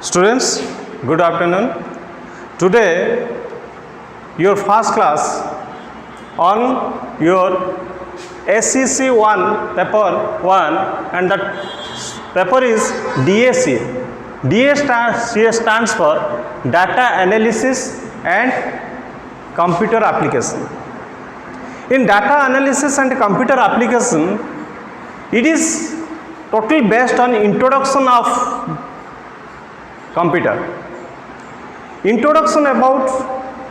Students, good afternoon. Today, your first class on your SCC 1 paper 1, and that paper is DAC. DA stands for Data Analysis and Computer Application. In data analysis and computer application, it is totally based on introduction of computer, introduction about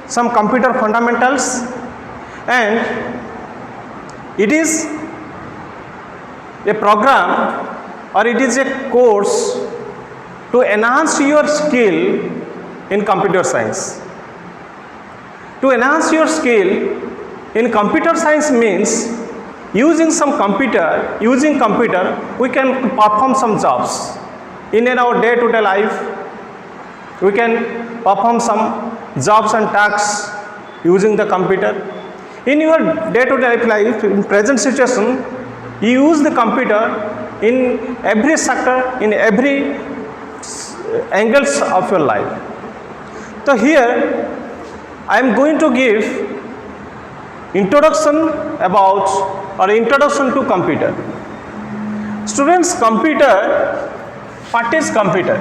some computer fundamentals, and it is a program or it is a course to enhance your skill in computer science. To enhance your skill in computer science means using computer we can perform some jobs in our day-to-day life. We can perform some jobs and tasks using the computer. In your day-to-day life, in present situation, you use the computer in every sector, in every angles of your life. So here I am going to give introduction about or introduction to computer. Students, computer, what is computer?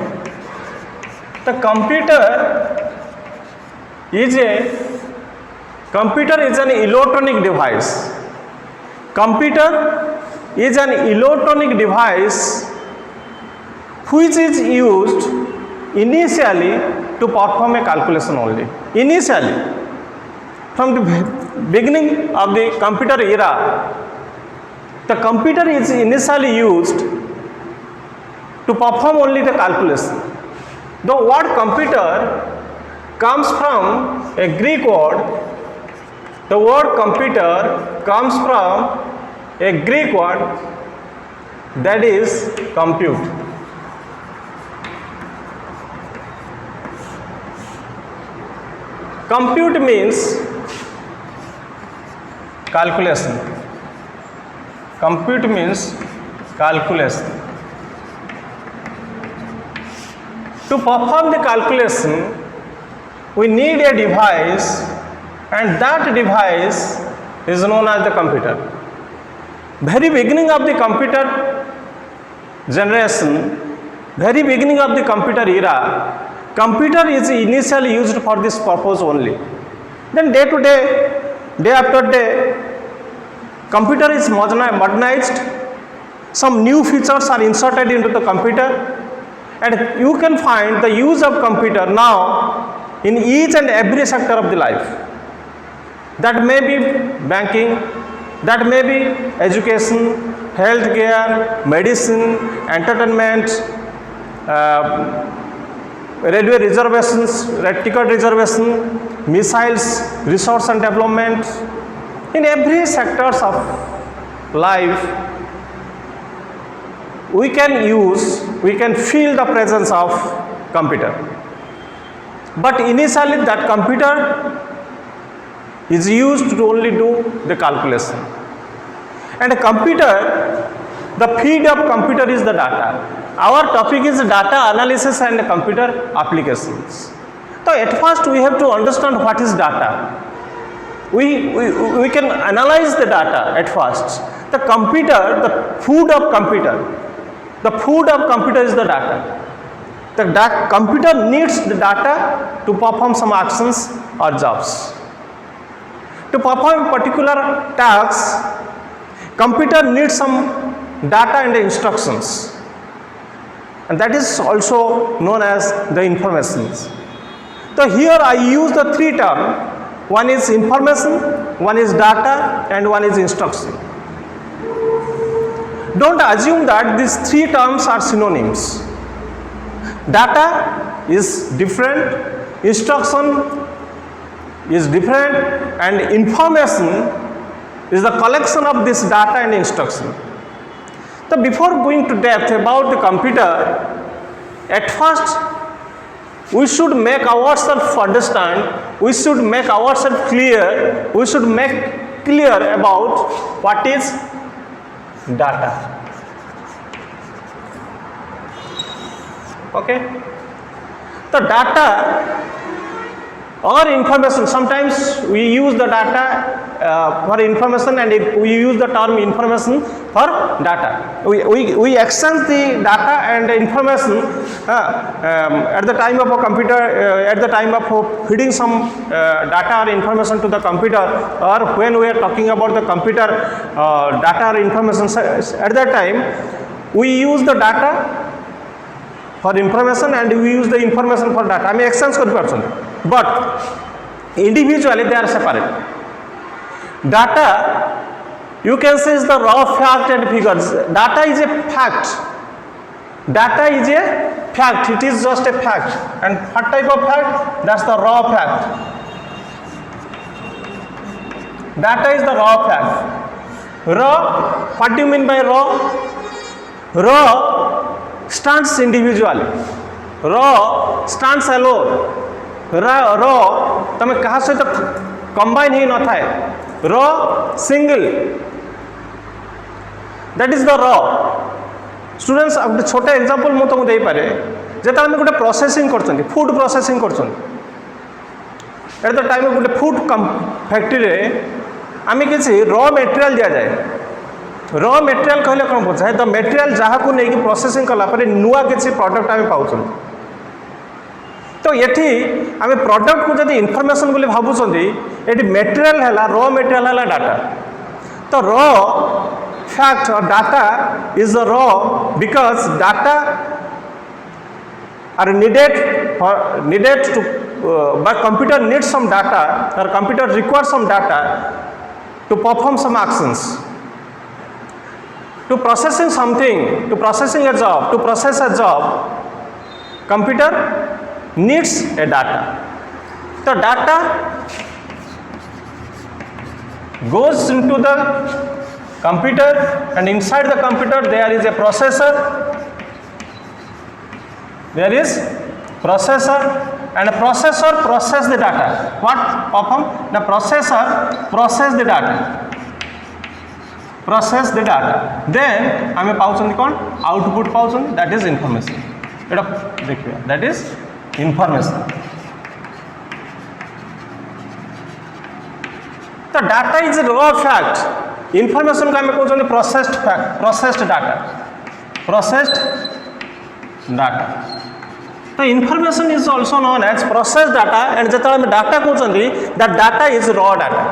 The computer is an electronic device. Computer is an electronic device which is used initially to perform a calculation only. Initially, from the beginning of the computer era, the computer is initially used to perform only the calculation. The word computer comes from a Greek word. The word computer comes from a Greek word, that is compute. Compute means calculation. Compute means calculation. To perform the calculation, we need a device, and that device is known as the computer. Very beginning of the computer generation, very beginning of the computer era, computer is initially used for this purpose only. Then day to day, day after day, computer is modernized. Some new features are inserted into the computer, and you can find the use of computer now in each and every sector of the life. That may be banking, that may be education, healthcare, medicine, entertainment, railway reservations, ticket reservation, missiles, research and development. In every sectors of life, we can feel the presence of computer. But initially that computer is used to only do the calculation. And a computer, the feed of computer is the data. Our topic is data analysis and computer applications. So at first we have to understand what is data. We can analyze the data at first. The computer, the food of computer, the food of computer is the data. The computer needs the data to perform some actions or jobs. To perform particular tasks, computer needs some data and instructions, and that is also known as the informations. So here I use the three terms. One is information, one is data, and one is instruction. Don't assume that these three terms are synonyms. Data is different, instruction is different, and information is the collection of this data and instruction. So before going to depth about the computer, at first we should make ourselves understand, we should make ourselves clear, we should make clear about what is data. Okay. The data or information, sometimes we use the data for information and we use the term information for data. We exchange the data and information at the time of a computer, at the time of feeding some data or information to the computer, or when we are talking about the computer data or information, at that time we use the data for information and we use the information for data. I mean exchange kari parchon, but individually they are separate. Data, you can say, is the raw fact and figures. Data is a fact. Data is a fact. It is just a fact. And what type of fact? That's the raw fact. Data is the raw fact. Raw, what do you mean by raw? Raw stands individually. Raw stands alone. Raw तमें कहा सहित combine ही न थाए. Raw single. That is the raw. Students, अब छोटे example मु तुमको देई पारे. जेता हम गोटे प्रोसेसिंग करछन, फूड प्रोसेसिंग करछन. एट द टाइम गोटे फूड फैक्ट्री रे आमे किसी रॉ मटेरियल दिया जाए. रॉ मटेरियल कहले कोन बुझाए? द मटेरियल जहाँ को नहीं प्रोसेसिंग कला पर नुआ किसी प्रोडक्ट आमे पाउछन. तो ये आम प्रोडक्ट को जब इनफॉरमेशन बोली भावुं ये मटेरियल है रॉ मटेरियल है डाटा. तो रॉ फैक्ट और data is the raw because data are needed to but computer needs some data or computer requires some data to perform some actions. To processing something, to processing a job, to process a job, computer needs a data. The data goes into the computer and inside the computer there is a processor. There is processor and a processor process the data. What perform? The processor process the data. Process the data. Then आमे पाउछन कोन output पाउछन, that is information. एटा देखिए, that is information. The data is a raw fact. Information का आमे कहउछन processed fact, processed data. Processed data. The information is also known as processed data, and जेता आमे data कहउछन, that data is raw data.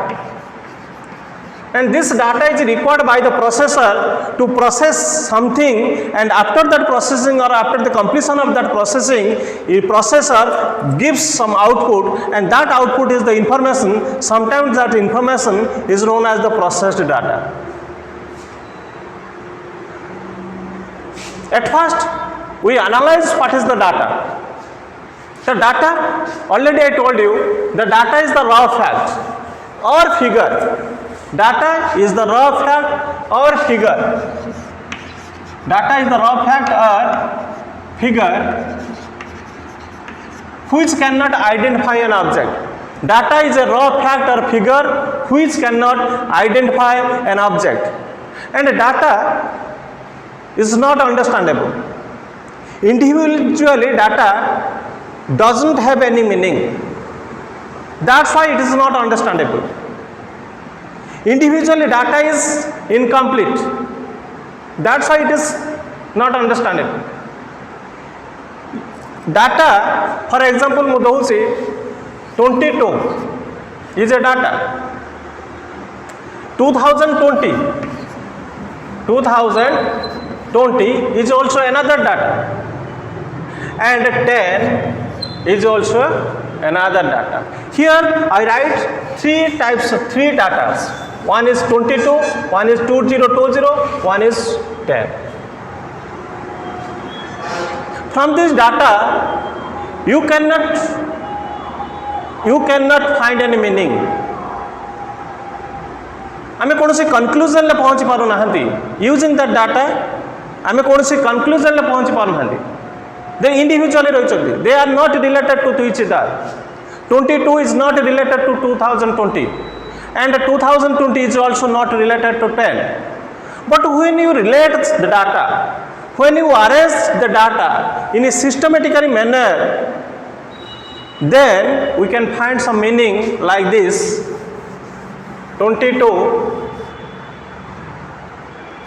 And this data is required by the processor to process something, and after that processing or after the completion of that processing, the processor gives some output, and that output is the information. Sometimes that information is known as the processed data. At first we analyze what is the data. The data, already I told you, the data is the raw fact or figure. Data is the raw fact or figure. Data is the raw fact or figure which cannot identify an object. Data is a raw fact or figure which cannot identify an object. And data is not understandable. Individually, data doesn't have any meaning. That's why it is not understandable. Individually, data is incomplete. That's why it is not understandable. Data, for example, mu dohuchi 22 is a data. 2020 is also another data, and 10 is also another data. Here I write three data. One is 22, one is 2020, one is 10. From this data you cannot find any meaning. आमे कोनोसी conclusion ले पहुंची पारो नाहंती. Using that data आमे कोनोसी conclusion ले पहुंची पारो नाहंती. They individually रहिचंती. They are not related to each other. 22 is not related to 2020, and 2020 is also not related to 10. But when you relate the data, when you arrange the data in a systematic manner, then we can find some meaning like this: 22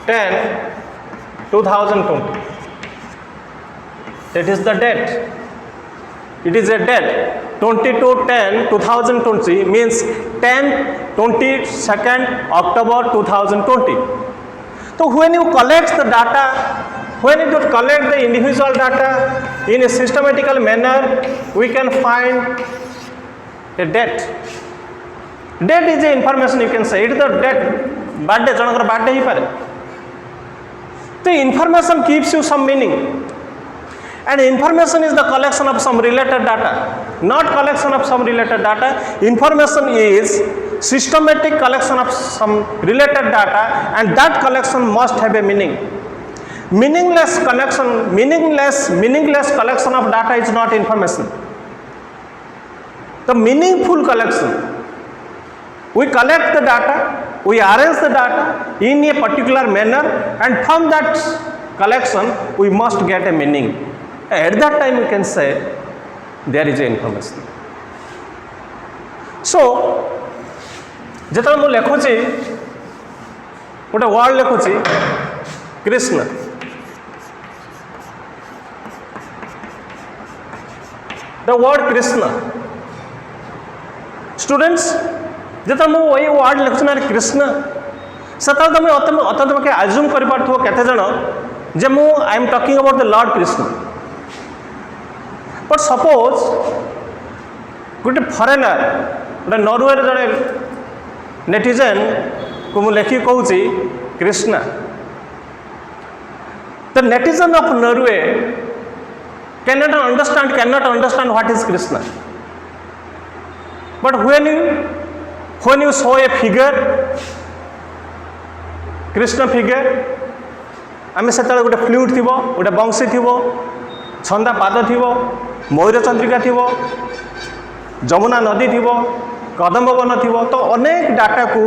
10 2020. That is the date. It is a date. 22 10 2020 means 10 22nd October 2020. So when you collect the data, when you collect the individual data in a systematical manner, we can find a date. Date is the information, you can say. It is the date. Birthday, janakar birthday hi pare. The information gives you some meaning. And information is the collection of some related data, not collection of some related data. Information is systematic collection of some related data, and that collection must have a meaning. Meaningless collection of data is not information. The meaningful collection, we collect the data, we arrange the data in a particular manner, and from that collection we must get a meaning. At that time we can say there is a information. So যেତେବେଳେ ମୁଁ ଲେଖୁଛି ଗୋଟେ ward ଲେଖୁଛି Krishna, the word Krishna. Students, ଯେତେବେଳେ ମୁଁ ଏଇ ward ଲେଖୁଛି ନା କୃଷ୍ଣ, ସେତେବେଳେ ତମେ ଅତ୍ୟନ୍ତ ଆଜ୍ୟୁମ୍ କରିପାରୁଥିବ କେତେ ଜଣ ଯେ ମୁଁ I am talking about the lord Krishna. But suppose ଗୋଟେ ଫରେନର୍, ଗୋଟେ ନରୱେର ଜଣେ ନେଟିଜେନ୍କୁ ମୁଁ ଲେଖିକି କହୁଛି Krishna. The netizen of Norway cannot understand what is Krishna. But when you saw a figure, Krishna figure, आमे सेतले गोटे फ्लूट थिबो, गोटे बंशी थिबो, छंदा पाद थिबो, मयूर चंद्रिका थिबो, जमुना नदी थिबो, कदम्ब वन थिबो, तो अनेक डाटा को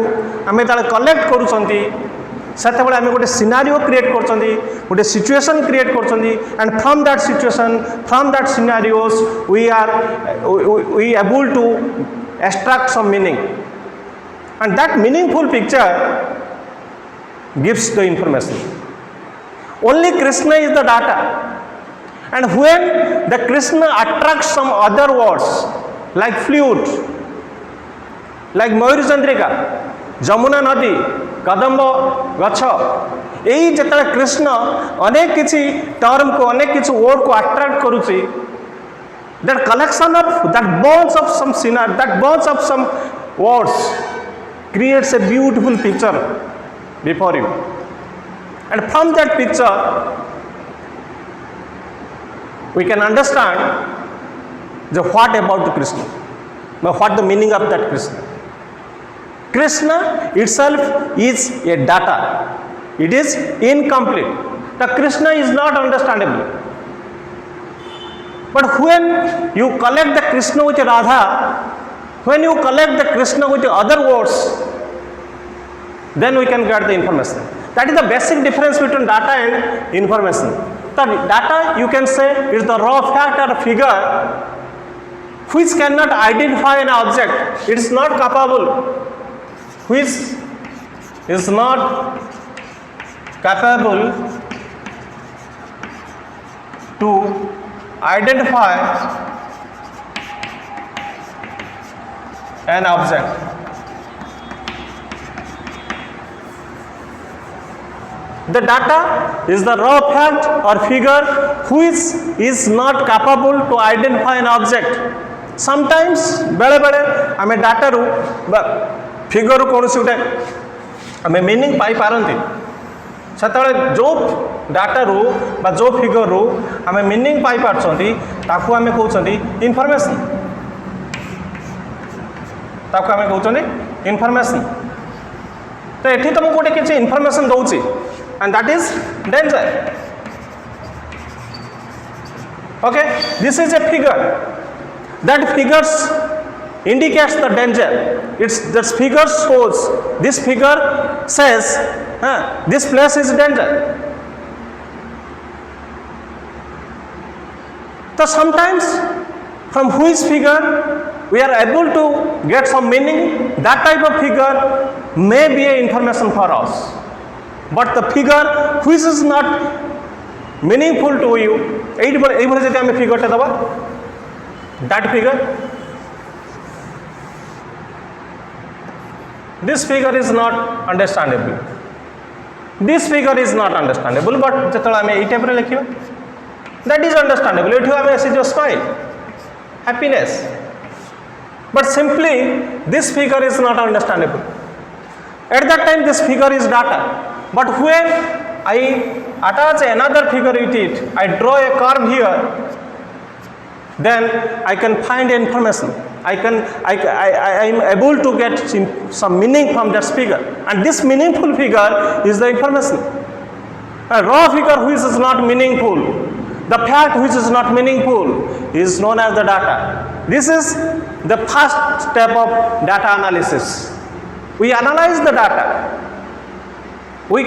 आमे ताले कलेक्ट करूछंती. सेतबेले आमे गोटे सिनारियो क्रिएट करछंती, गोटे सिचुएशन क्रिएट करछंती, and from that situation, from that scenarios we able to extract some meaning, and that meaningful picture gives the information. Only Krishna is the data, and when the Krishna attracts some other words like flute, like Mayur Chandrika, Jamuna Nadi, कदम्ब गछ, यही जिते कृष्ण अनेक किसी term को, अनेक किसी word को attract करुच्ची, that collection of that bunch of some scenery, that bunch of some words creates a beautiful picture before you, and from that picture we can understand the what about the Krishna, what the meaning of that Krishna. Krishna itself is a data. It is incomplete. The Krishna is not understandable. But when you collect the Krishna with Radha, when you collect the Krishna with other words, then we can get the information. That is the basic difference between data and information. The data, you can say, is the raw fact or figure which cannot identify an object. It is not capable. Which is not capable to identify an object. The data is the raw fact or figure which is not capable to identify an object. Sometimes बेले बेले आमे data रू figure कौन सी गोटे आम meaning पाई पारती, सेतबेले जो data रू बा जो फिगर रू आम मीनिंग पाई पारछंती ताकू आमे कहउछंती इनफॉरमेशन, ताकू आमे कहउछंती इनफॉरमेशन. तो एठी तुमको गोटे किछि इनफॉरमेशन दउछि, and that is danger. Okay, this is a figure. That figures indicates the danger. This figure shows, this figure says this place is danger. So sometimes from which figure we are able to get some meaning. That type of figure may be a information for us, but the figure which is not meaningful to you, এইভাবে যদি আমি ফিগারটা দেব, that figure, this figure is not understandable, this figure is not understandable, but যেতବେଳେ আমি এই টাইপের লিখিবা, that is understandable, এঠু আমি আসি যে smile, happiness, but simply this figure is not understandable. At that time this figure is data, but when I attach another figure with it, I draw a curve here, then I can find information. I am able to get some meaning from that figure, and this meaningful figure is the information. A raw figure which is not meaningful, the fact which is not meaningful, is known as the data. This is the first step of data analysis. We analyze the data. We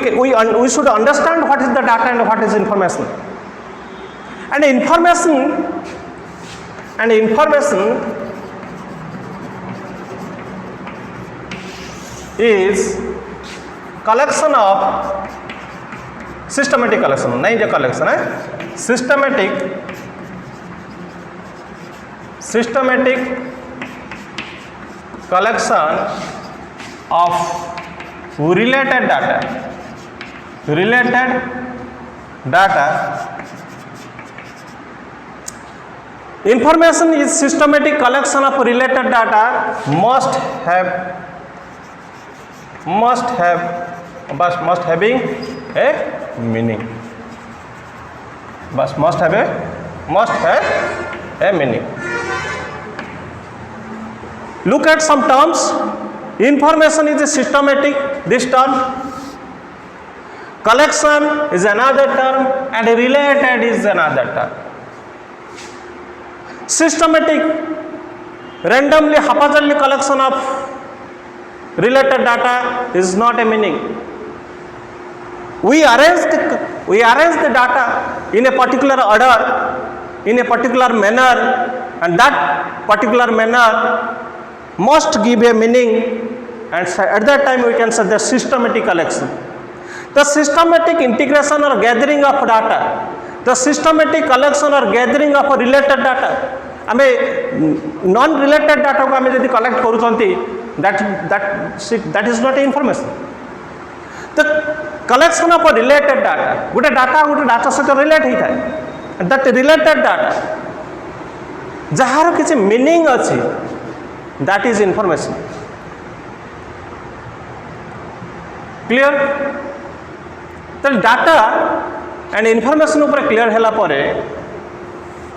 should understand what is the data and what is information. And information is collection of systematic collection, नहीं जो collection है, systematic collection of related data. Information is systematic collection of related data must having a meaning. Must have a meaning. Look at some terms. Information is a systematic, this term. Collection is another term, and related is another term. Systematic, randomly, haphazardly collection of related data is not a meaning. We arrange the data in a particular order, in a particular manner, and that particular manner must give a meaning, and at that time we can say the systematic collection. The systematic integration or gathering of data, the systematic collection or gathering of related data, आमे non related data को आमे यदि collect करूँचंती, that is not information. The collection of related data, गोटे data सहित relate ही थाए, that related data जहार किसी meaning अच्छी, that is information. Clear? तो डाटा एंड इनफॉरमेशन ऊपर क्लियर हैला परे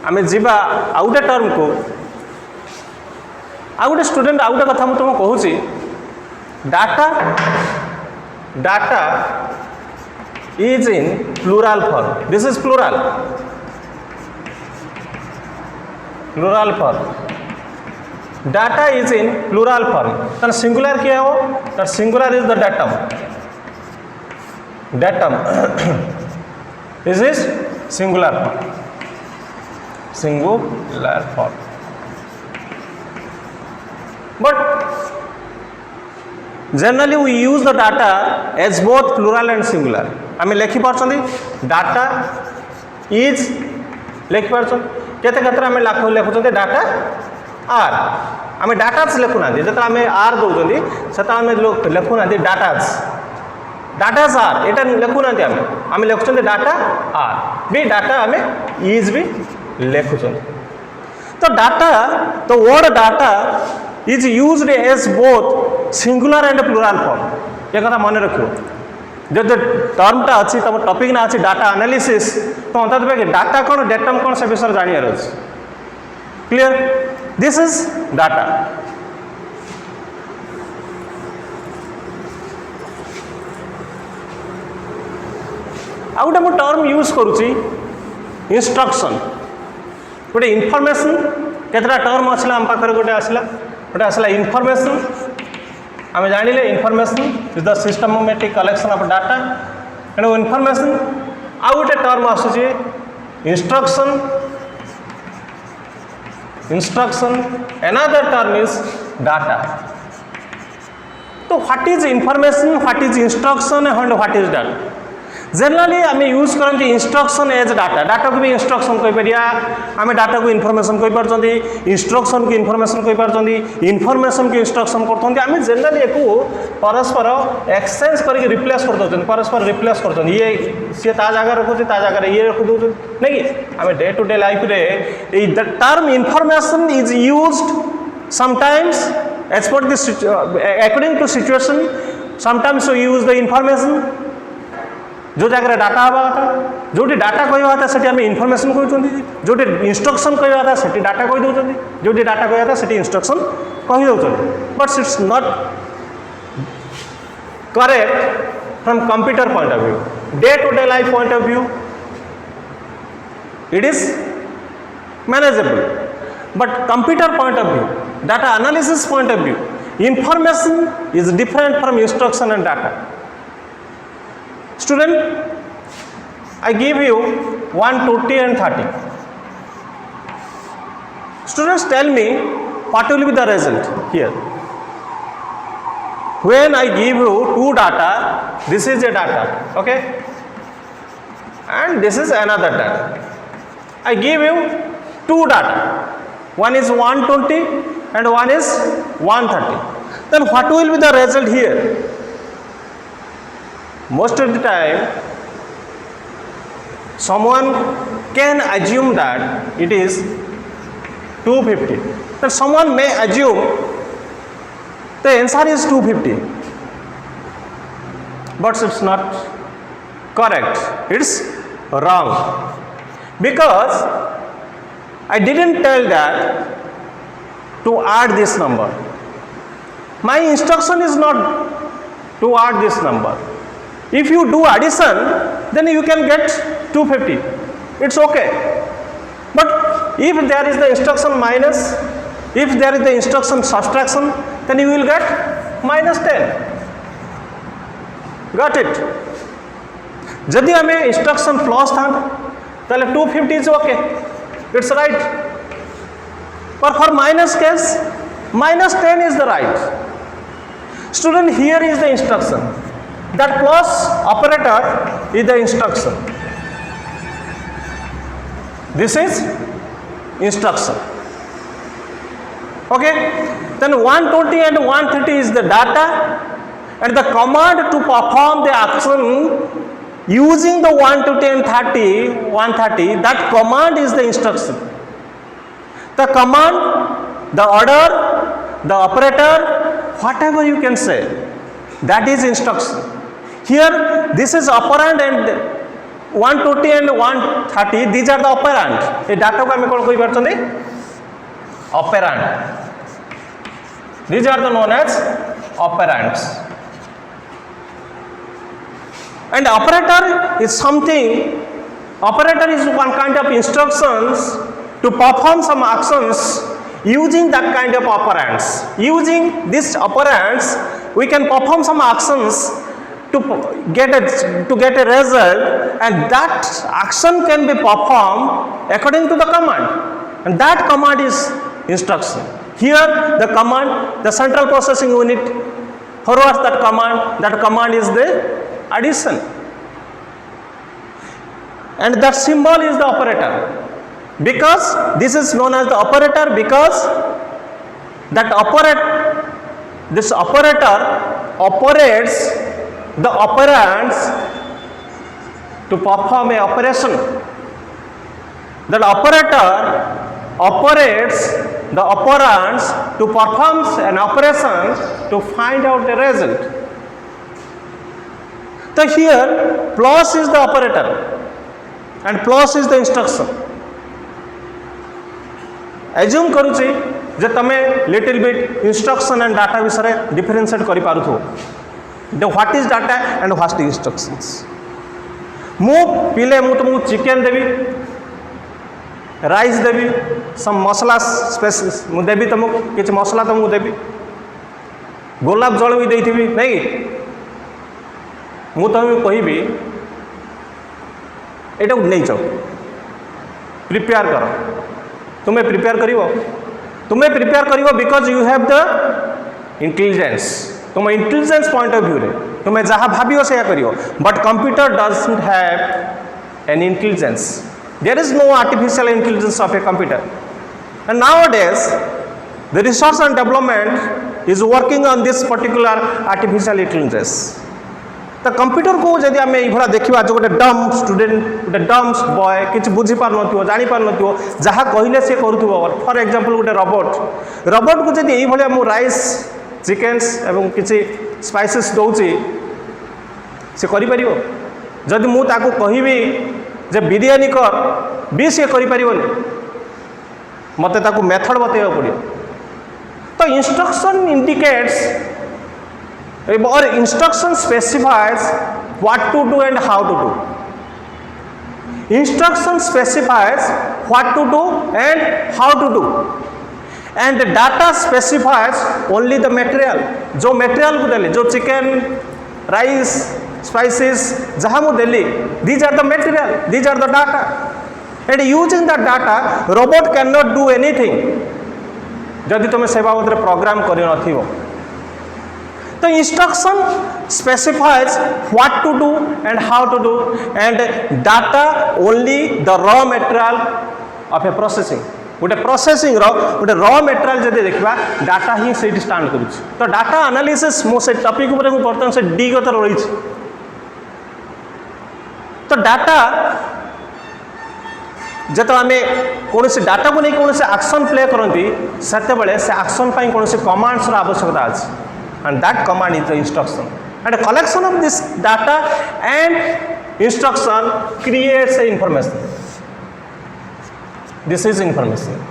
आमे जीवा आउटे टर्म को आउटे स्टूडेंट आउटे कथा मु तुम कहूची data is in plural form. This is plural form. Data is in plural form. तर सिंगुलर क्या हो? तर singular is the datum. This is singular form. But generally we use the data as both plural and singular. आमे लेखि पारछंदी data is लेखि पारछन केते क्षेत्र आमे लेखुछंदी data are. आमे datas लेखुना दे जता आमे आर दउछंदी सेता आमे लेखुना दे डाटास आर एटा लेखुना दे आमे लेखुछंदी डाटा आर बी डाटा आमे इज भी लेखुछंदी. तो data the word data is used as both singular and plural form. ये कथा मन रखियो. जो टर्मटा अच्छी तम टॉपिक ना अच्छी डाटा एनालिसिस तो अंत कि डाटा कौन डेटम कौन से विषय जानियार अछि. क्लियर? This is data. आ गोटे मु टर्म यूज करुच्ची इंस्ट्रक्शन. गोटे इनफॉरमेशन केतटा टर्म आसला आम पाखरे गोटे आसला इनफॉरमेशन. आम जानिले information is the systematic collection of data and information. आ गोटे टर्म आसुची instruction. instruction, another term is data. So what is information, what is instruction and what is data? Generally आम यूज करते इंस्ट्रक्शन एज डाटा, डाटा को भी instruction कहीपर, आम data को information कहीपर, instruction को इनफॉरमेशन कहीपर, इनफॉरमेशन को इंस्ट्रक्शन करते आम जनरली एक परस्पर एक्सचेंज करके रिप्लेस कर दौरान, परस्पर रिप्लेस कर ये सी ता जगह रखुचे ता जगह ये रख दौर नहीं कि आम डे टू डे लाइफ रे the term information is used sometimes as per this according to situation, sometimes you use the information जो जगह डाटा हवा था, जो डाटा कहवा था से आम इनफॉरमेशन कहते, जो इंस्ट्रक्शन कहवा था से डाटा कहीदे, जो डाटा कहवा था से इंस्ट्रक्शन कहीदे, but it's not correct from computer point of view, day to day life point of view it is manageable, but computer point of view, data analysis point of view, information is different from instruction and data. Student, I give you 1, 20 and 30. Students, tell me what will be the result here. When I give you two data, this is a data, okay, and this is another data. I give you two data, one is 120 and one is 130. Then what will be the result here? Most of the time someone can assume that it is 250, then someone may assume the answer is 250, but it's not correct, it's wrong, because I didn't tell that to add this number. My instruction is not to add this number. If you do addition, then you can get 250. It's okay. But if there is the instruction minus, if there is the instruction subtraction, then you will get minus 10. Got it? यदि हमें instruction plus था तो 250 is okay. It's right. But for minus case, minus 10 is the right. Student, here is the instruction. That plus operator is the instruction. This is instruction. Okay? Then 120 and 130 is the data, and the command to perform the action using the 120 and 130, that command is the instruction. The command, the order, the operator, whatever you can say, that is instruction. Here this is operand and 120 and 130, these are the operand. ये data को हमें कौन कोई बात नहीं? Operand. These are the known as operands. And operator is something, operator is one kind of instructions to perform some actions using that kind of operands. Using these operands, we can perform some actions to get a result, and that action can be performed according to the command, and that command is instruction. Here the command, the central processing unit forwards that command is the addition, and that symbol is the operator, because this is known as the operator, because that this operator operates the operands to perform a operation. That operator operates the operands to perform an operation to find out the result. So here plus is the operator and plus is the instruction. Assume करूची जे तमे little bit instruction and data विषय differentiate करि पारुथो. The what is data and what is instructions. मु पिले मु तुमको chicken देवी, rice देवी, सम मसला spaces मु देवी, तुमको किछ मसला तुमको देवी, गोलाप जल भी देथिबी नहीं, मु तुमको कहबी एटा नहीं जाओ प्रिपेयर करो, तुम्हें प्रिपेयर करिवो because you have the intelligence तुम इंटेलिजेंस पॉइंट ऑफ व्यू रे तुम्हें जहाँ भावियो से करिवो but computer doesn't have an intelligence there is no artificial intelligence of a computer and nowadays the research and development is working on this particular artificial intelligence तो computer को जदि आम ये देखा जो गोटे डम स्टूडेंट गोटे डम बॉय किसी बुझी पार न जानी पार न जहाँ कहले सी करूँ फॉर एग्जांपल गोटे रोबोट को जदि ये मु राइस चिकेन्स एवं किसी स्पाइसेस दौची सी कर जदि मु ताको कहबी जे बिरयानी कर भी सी कर मत मेथड बतवा पड़ो तो instruction indicates or instruction specifies what to do and how to do. Instruction specifies what to do and how to do. And the data specifies only the material. जो material को देली जो chicken, rice, spices जहाँ मु देली these are the material, these are the data. And using that data, robot cannot do anything. जदि तुम से बाबद program कर तो instruction specifies what to do and how to do and data only the raw material of a processing गोटे processing गोटे raw material जब देखा data ही से स्टार्ट कर तो डाटा एनालिसिस मो से टॉपिक ऊपर बर्तमान से डी गत रही तो डाटा जब आम कौन डाटा को नहीं कौन एक्शन प्ले करती से एक्शन कौन कमांड्स आवश्यकता अच्छी and that command is the instruction and collection of this data and instruction creates a information this is information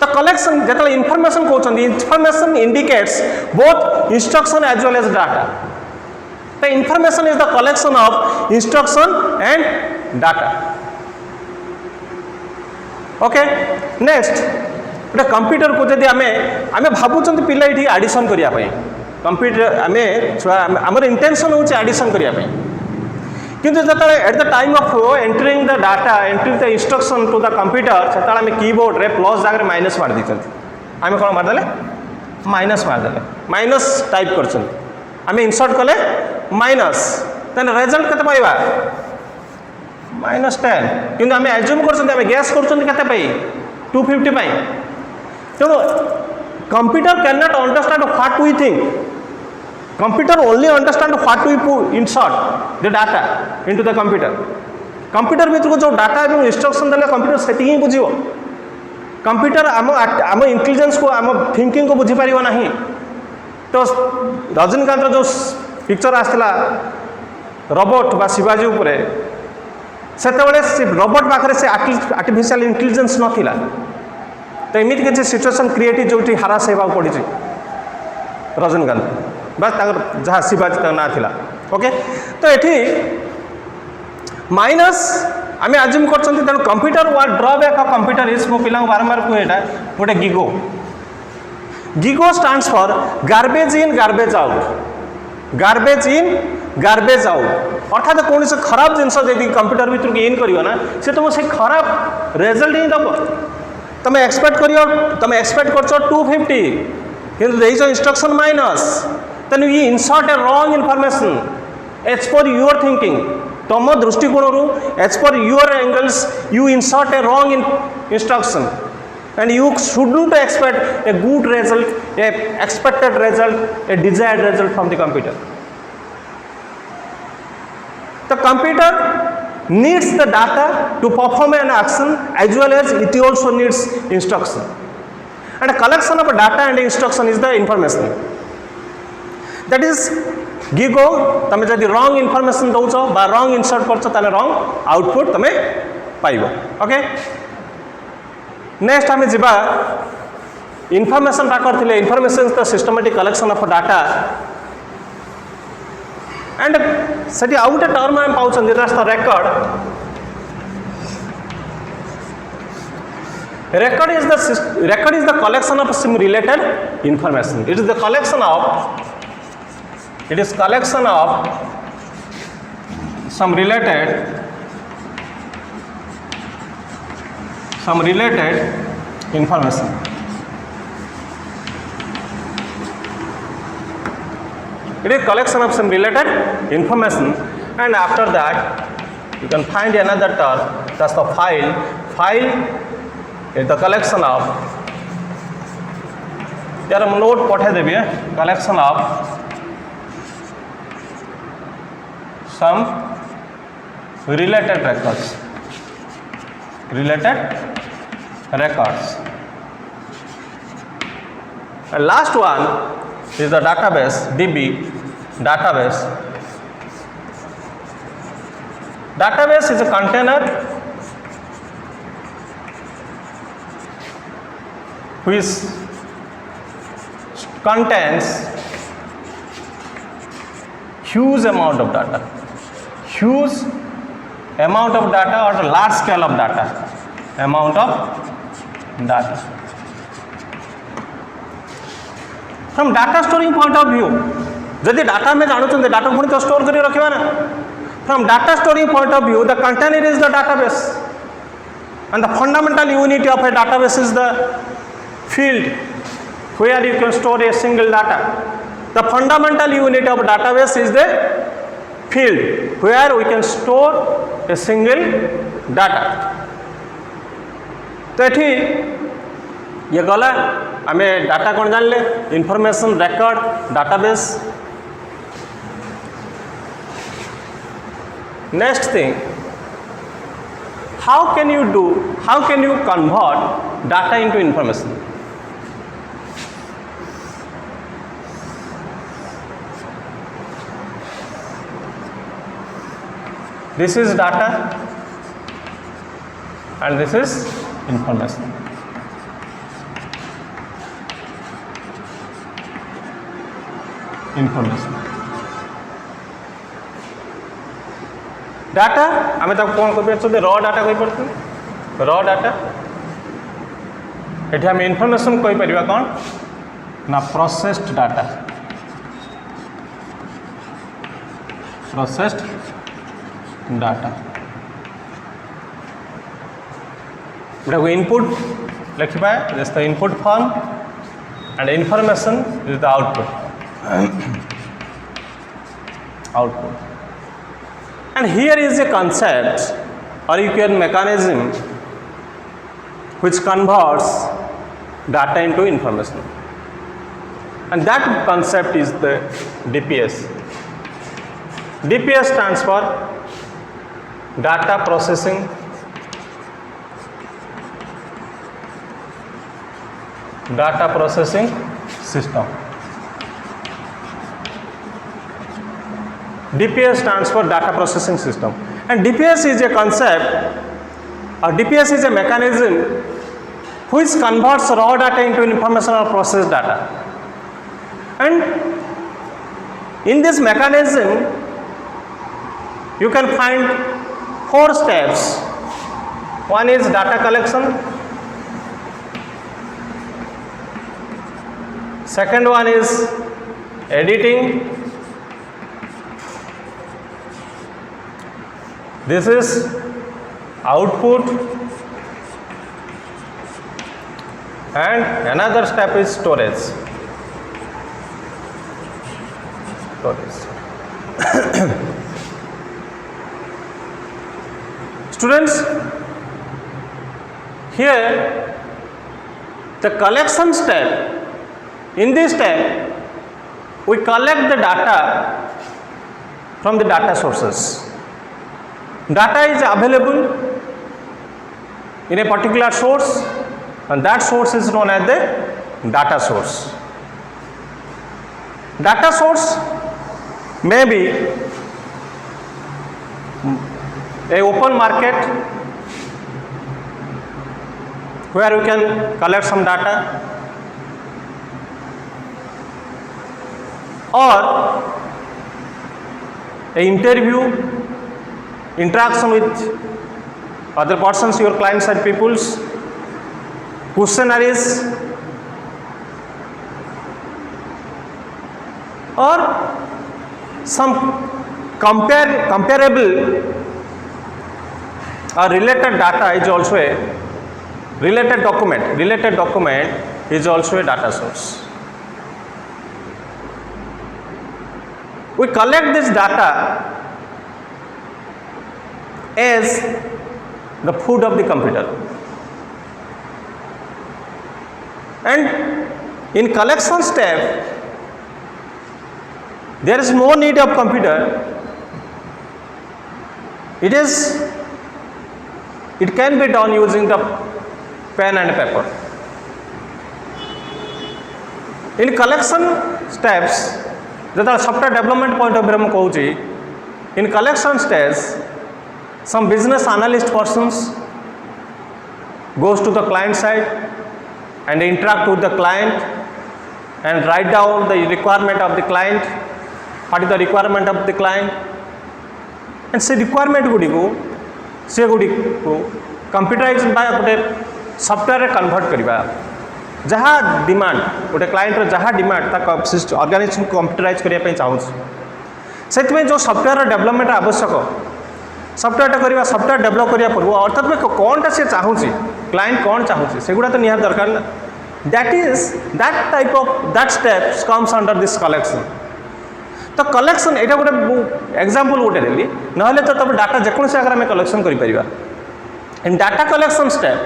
the collection जो इंफॉर्मेशन कहते information indicates both instruction as well as data the information is the collection of instruction and data okay next गोटे computer को जब आम भावुं पिला ये addition करने computer आम इंटेंशन हूँ आडिशन करने किंतु जो at the time of entering the data entering the instruction to the computer से आम कीबोर्ड रे प्लस जगह माइनस मार देते आम कौन मारदे मारदे माइनस टाइप कर इंसर्ट कले माइनस तेन रिजल्ट केते पाइबा -10 किंतु आम एज्यूम कर गैस कर 250 तेणु computer can not understand what we think computer only understand what we insert the data into the computer भीतर को जो डाटा और इंस्ट्रक्शन देले कंप्यूटर से ही बुझे कंप्यूटर आम इंटेलिजेंस को आम थिंकिंग को बुझी पार ना तो रजनीकांत जो पिक्चर आसला रोबोट बा शिवाजी उपरे से रोबोट पाखे से आर्टिफिशियल इंटेलिजेंस नाला तो एमती किसी सिचुएसन क्रिएट जो हारास होगा पड़ी रजनीकांत बस जहाँ शिवाजी ना था ओके तो ये माइनस आम आज्यूम कर तेणु computer what drawback of computer is मो पिला बारंबार कहे गोटे GIGO stands for garbage in garbage out अर्थात कौन से खराब जिनस कंप्यूटर भीतर को इन करना से तुम से खराब रिजल्ट ही दब तुम एक्सपेक्ट कर 250 कि instruction minus then you insert a wrong information as per your thinking तुम दृष्टिकोण as per your angles you insert a wrong instruction and you shouldn't expect a good result, a expected result, a desired result from the computer. The computer needs the data to perform an action as well as it also needs instruction. And a collection of data and instruction is the information. That is GIGO तुम जब wrong information दौच बा wrong insert कर wrong output तुम पाइब okay next आम जा information tracker थे information the systematic collection of data and से आउ गोटे टर्म आम पाँच record record is the collection of some related information. It is the collection of some related information. It is collection of some related information, and after that you can find another term, that's the file. File is the collection of, यार हम note पठे Devi, collection of some related records. And last one is the database, DB, database. Database is a container which contains huge amount of data or a large scale of data, From data storing point of view, जदि data में जानूँ data पुणी तो store करी रखिबा ना. From data storing point of view, the container is the database, and the fundamental unit of a database is the field where you can store a single data. The fundamental unit of database is the field where we can store a single data. तो ये ये गला आम data कौन जानले, information record database. Next thing, how can you convert data into information? This is data and this is information. Data आम कौन कही रॉ डाटा कही पड़ते रॉ डाटा ये आम इनफॉरमेशन कहीपर कौन ना प्रोसेस्ड डाटा को इनपुट लिखा this the input form and information is the output. And here is a concept or you can mechanism which converts data into information, and that concept is the DPS. DPS stands for data processing system. DPS stands for data processing system, and DPS is a concept or DPS is a mechanism which converts raw data into information or processed data. And in this mechanism you can find 4 steps. One is data collection, second one is editing, this is output, and another step is storage. Students, here the collection step, in this step we collect the data from the data sources. Data is available in a particular source, and that source is known as the data source. Data source may be a open market where you can collect some data, or a interview, interaction with other persons, your client side peoples, questionnaires, or some comparable or related data is also a Related document is also a data source. We collect this data as the food of the computer, and in collection step there is no need of computer. It can be done using the pen and paper. In collection steps, that software development point of view, कहूँ in collection steps, some business analyst persons goes to the client side and interact with the client and write down the requirement of the client, what is the requirement of the client, and se requirement गुड़ी computerize गोटे software convert करवा जहाँ demand गोटे क्लाइंटर जहाँ demand organisation computerise करने चाहूँ से जो सॉफ्टवेयर डेवलपमेंट आवश्यक सॉफ्टवेयर करवा सॉफ्टवेयर डेवलप करने पूर्व अर्थात में कौनटा सी चाहूँगी क्लाइंट कौन चाहूँगी सेगुड़ा तो निहार दरकार ना that steps comes under this collection. तो कलेक्शन यहाँ गोटे एग्जांपल गोटे देली ना तो तब डाटा जेकोसी जगह आम कलेक्शन करा. In data collection step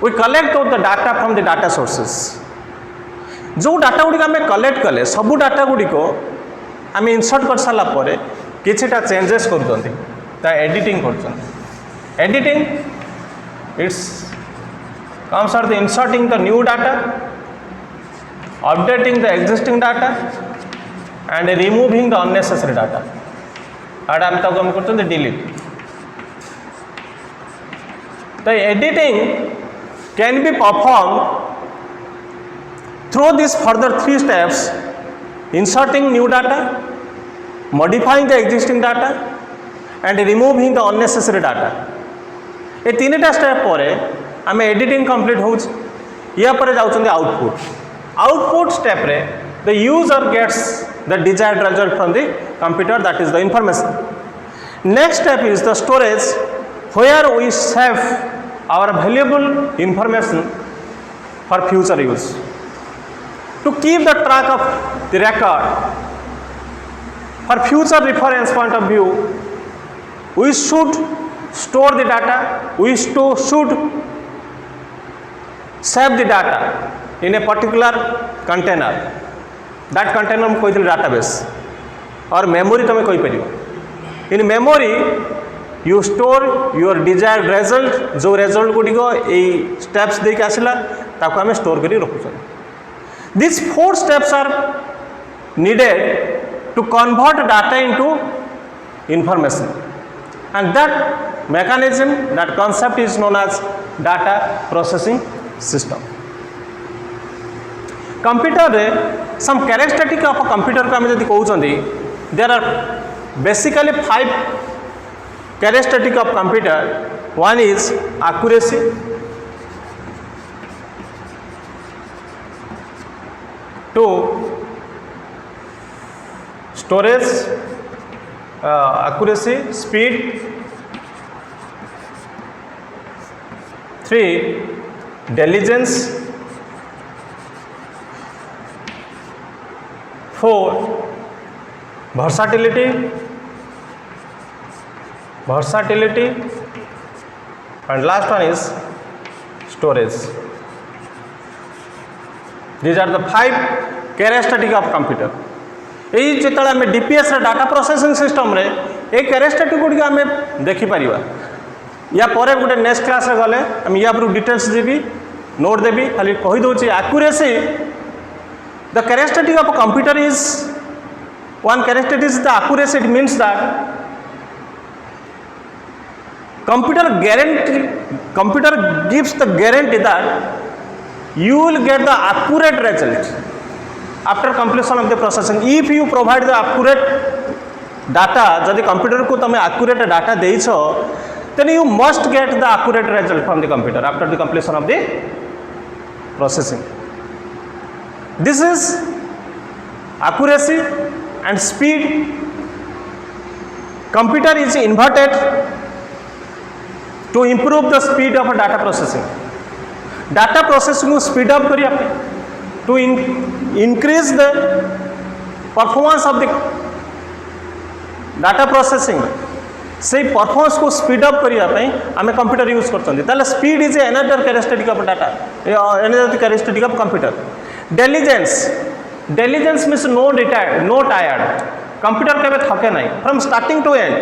we collect the data from the data sources. जो डाटा गुड़िक आम कलेक्ट कले सबू डाटा गुड़िक आम इनसर्ट कर सारापर किछिटा चेंजेस कर एडिटिंग कर editing it's comes are the inserting the new data updating the existing data and removing the unnecessary data. और आम तक हम करते डिलीट. तो editing can be perform through this further 3 steps: inserting new data, modifying the existing data, and removing the unnecessary data. ये 3टा step पर आम editing complete हो या पर जाउछन आउटपुट. आउटपुट स्टेप रे the user gets the desired result from the computer, that is the information. Next step is the storage, where we save our valuable information for future use. To keep the track of the record for future reference point of view, we should store the data, we should save the data in a particular container. That container मुझे कही database और memory तुम कहीपर. In memory you store your desired result जो result गुड़िक यही steps देके आसला ताको आम स्टोर कर रखुच. This 4 steps are needed to convert data into information and that mechanism that concept is known as data processing system. Computer रे some characteristic of a computer को आम जब कहते there are basically 5 characteristic of computer. One is accuracy, 2 storage accuracy speed, 3 diligence, 4 versatility, and last one is storage. These are the 5 characteristics of computer. यही जो आम DPS data processing system रे ये characteristic गुड़िक आम देखिपर. या पर गोटे नेक्स्ट क्लास गले आम या डिटेल्स देवी नोट देवी खाली कहीदे. Accuracy, the characteristic of a computer is one characteristic is the accuracy. It means that computer gives the guarantee that you will get the accurate result after completion of the processing. If you provide the accurate data, जदि computer को तुम accurate data देइछो, then you must get the accurate result from the computer after the completion of the processing. This is accuracy and speed. Computer is inverted to improve the speed of data processing. Data processing को speed up करिए आपने to increase the performance of the data processing. से performance को speed up करने आम computer use कर speed is another characteristic of data another characteristic of computer. Diligence means no tired. Computer केबे थके ना from starting to end,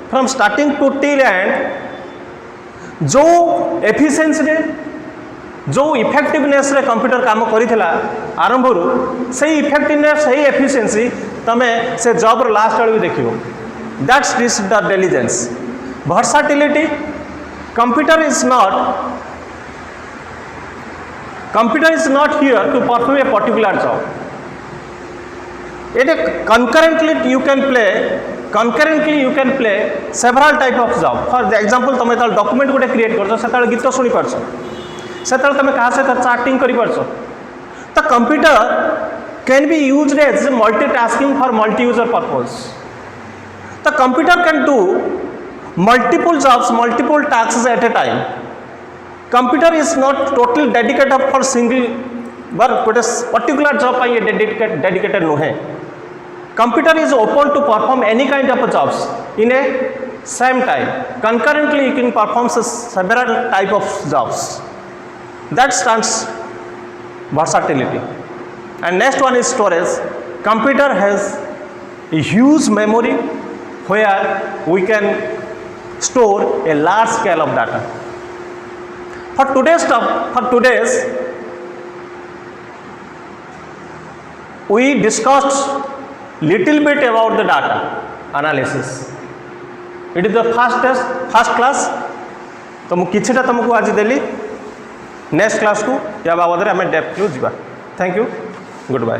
from starting to till end जो efficiency रे जो इफेक्टिवनेस रे कंप्यूटर काम करिथिला आरंभ रु से इफेक्टिवनेस से एफिशिएंसी तमे से जॉब रो लास्ट वाले भी देखिबो. That's the diligence. Versatility. Computer is not here to perform a particular job. Concurrently you can play several type of job. For example, तुम जो document गोटे create कर से गीत शुणी पार्छ, से तुम क्या सहित chatting कर पार्छ. तो computer can be used as multitasking for multi-user purpose. The computer can do multiple jobs, multiple tasks at a time. Computer is not totally dedicated for single work, but a particular job by a dedicated no hai. Computer is open to perform any kind of jobs in a same time. Concurrently, you can perform several type of jobs. That stands versatility. And next one is storage. Computer has a huge memory where we can store a large scale of data. For today's we discussed little bit about the data analysis. It is the first class. तो मु किछटा तुमको आज देली. Next class को या बाबद रे हमें depth को जीवा. Thank you, good bye.